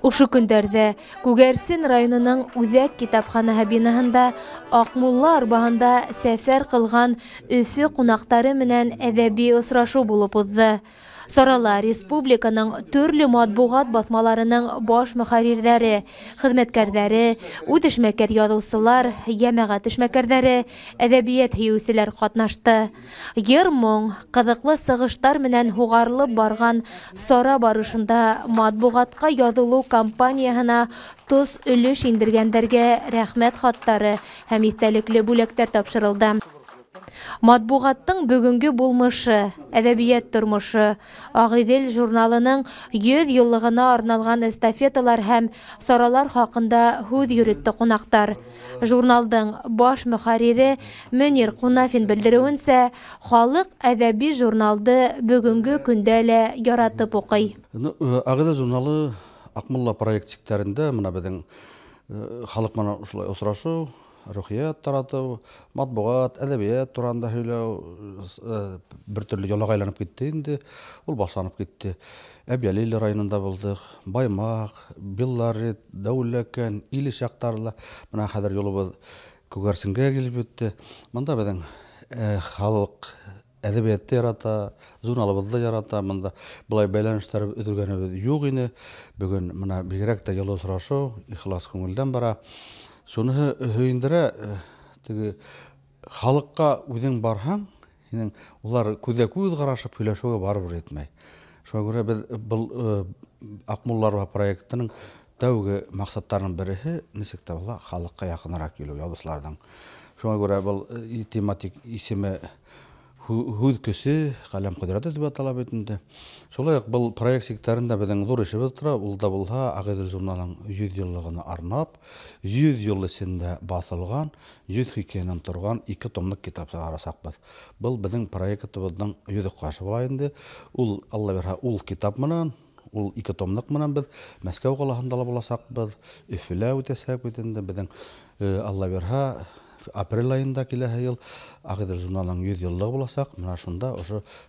Ушу көндәрдә Күгәрсен районының Үҙәк китапханаһы бинаһында Аҡмулла арбаһында сәфәр кылган Өфө кунаҡтары менән әҙәби осрашу булып узды. Сарала республиканың төрле матбуғат баҫмаларының баш мөхәррирҙәре, хеҙмәткәрҙәре, үҙ эшмәкәр яҙыусылар, йәмәғәт эшмәкәрҙәре, әҙәбиәт һөйөүселәр ҡатнашты. Йыр-моң, ҡыҙыҡлы сығыштар менән һуғарылып барған сара барышында матбуғатҡа яҙылыу кампанияһына тос өлөш индергәндәргә рәхмәт хаттары һәм иҫтәлекле бүләктәр тапшырылды. Матбуғаттың бөгөнгө булмышы, әҙәбиәт тормошы, Ағиҙел журналының 100 йыллығына арналған эстафеталар һәм саралар хаҡында һүҙ йөрөттө ҡунаҡтар. Журналдың баш мөхәррире Мөнир Ҡунафин белдереүенсә, халыҡ әҙәби журналды бөгөнгө көндә лә яратып уҡый. Ағиҙел журналы Аҡмулла проектиктәрендә мына беҙҙең халыҡ менән ошолай осрашыу, рухият таратыу, матбуғат, әҙәбиәт тураһында һөйләү бер төрлө ялаға айланып китте инде. Ул башланып китте. Әбйәлил районында булдык, Баймаҡ, Белларит, Дәүләкән, Илеш яҡтарында. Бына хәҙер юлыбыҙ Күгәрсенгә килеп етте. Мында беҙҙең халыҡ әҙәбиәтте ярата, журналыбыҙҙы ярата. Мында былай бәйләнештәр өҙөлгәнебеҙ юҡ ине. Бөгөн мына бигерәк тә йылы осрашыу, ихлас күңелдән бара. Шуныһы һөйөндөрә, теге халыҡҡа үҙең барһаң, һинең улар күҙҙә-күҙ ҡарашып һөйләшеүгә барыбер етмәй. Шуға күрә беҙ был Аҡмулла проектының тәүге маҡсаттарының береһе нисек тә була халыҡҡа яҡыныраҡ килеү яҙыусыларҙың. Шуға күрә был тематик исеме һүҙ көсө, ҡәләм ҡөҙрәте дип атала бит инде. Шулай уҡ был проект-сектарында беҙҙең ҙур эшебеҙ тора. Ул да булһа Ағиҙел журналының 100 йыллығына арнап, 100 йыл эсендә баҫылған, 100 хикәйәнән торған 2 томлыҡ китап сығарасаҡбыҙ. Был беҙҙең проектыбыҙҙың 100 ҡашы була инде. Ул, Алла бирһә, ул китап менән, ул 2 томлыҡ менән беҙ Мәскәү ҡалаһында ла буласаҡбыҙ, Өфөлә үтәсәк бит инде. Беҙҙең, Алла бирһә, апрель айында киләһе йыл Ағиҙел журналының 100 йыллығы буласаҡ. Мына шунда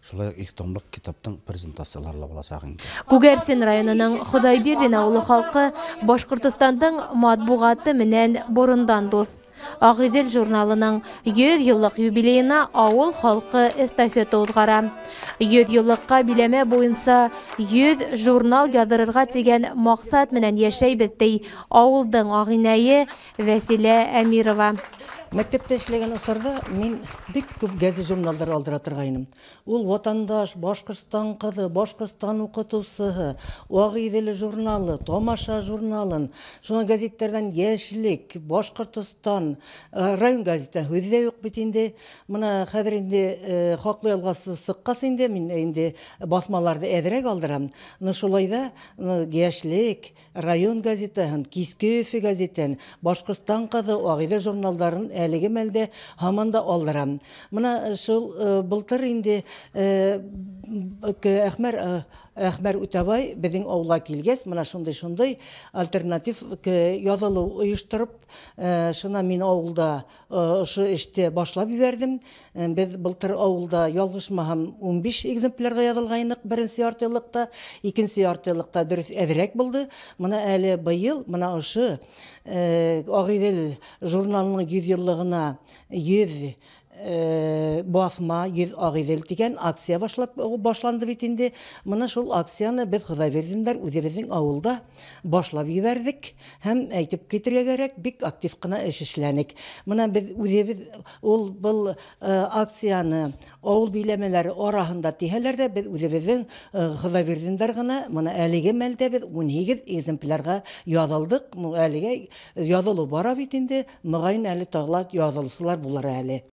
шулай 2 томлыҡ китаптың презентациялары ла буласаҡ инде. Күгәрсен районының Хоҙайбирҙин ауылы халҡы Башҡортостандың матбуғаты менән борондан дуҫ. Ағиҙел журналының 100 йыллыҡ юбилейына ауыл халҡы эстафета уҙғара. 100 йыллыҡҡа биләмә буйынса 100 журнал яҙырырға тигән маҡсат менән йәшәйбеҙ, ти ауылдың ағинәйе Вәсилә Әмирова. Мәктәптә эшләгән осорҙа мин бик күп гәзит журналдар алдыра торғайным. Ул Ватандаш, Башҡортостан ҡыҙы, Башҡортостан уҡытыусыһы, Ағиҙел журналы, Томаша журналын, шуның гәзиттәрҙән Йәшлек, Башҡортостан, район гәзиттән һүҙ ҙә юҡ бит инде. Мына хәҙер инде хаҡлы ялғасы сыҡҡас инде мин инде баҫмаларҙы әҙерәк алдырам. Шулай ҙа Йәшлек, район гәзитәһен, Киске Өфө гәзитен, Башҡортостан ҡыҙы, Ағиҙел журналдарын әлеге мәлдә һаман да алдырам. Мына шул былтыр инде Әхмәр Үтәбай беҙҙең ауылға килгәс, мына шундай альтернатив яҙылыу ойоштороп, шуна мин ауылда ошо эште башлап ебәрҙем. Беҙ былтыр ауылда ялғышмаһам 15 экземплярға яҙылғайныҡ беренсе яртыйлыҡта, икенсе яртыйлыҡта дөрөҫ әҙерәк булды. Мына әле быйыл, мына ошо Ағиҙел журналының 100 йыллығына 100 баҫма 100 Ағиҙел тигән акция башланды бит инде. Мына шул акцияны беҙ Хоҙайбирҙиндар үҙебеҙҙең ауылда башлап ебәрҙек һәм әйтеп китергә кәрәк, бик актив ҡына эш эшләнек. Мына беҙ үҙебеҙ был акцияны ауыл биләмәләре араһында тиһәләр дә, беҙ үҙебеҙҙең Хоҙайбирҙиндар ғына мына әлеге мәлдә беҙ 12 экземплярға яҙылдык. Әлегә яҙылыу бара бит инде. Моғайын әле тағыла яҙылыусылар булыр әле.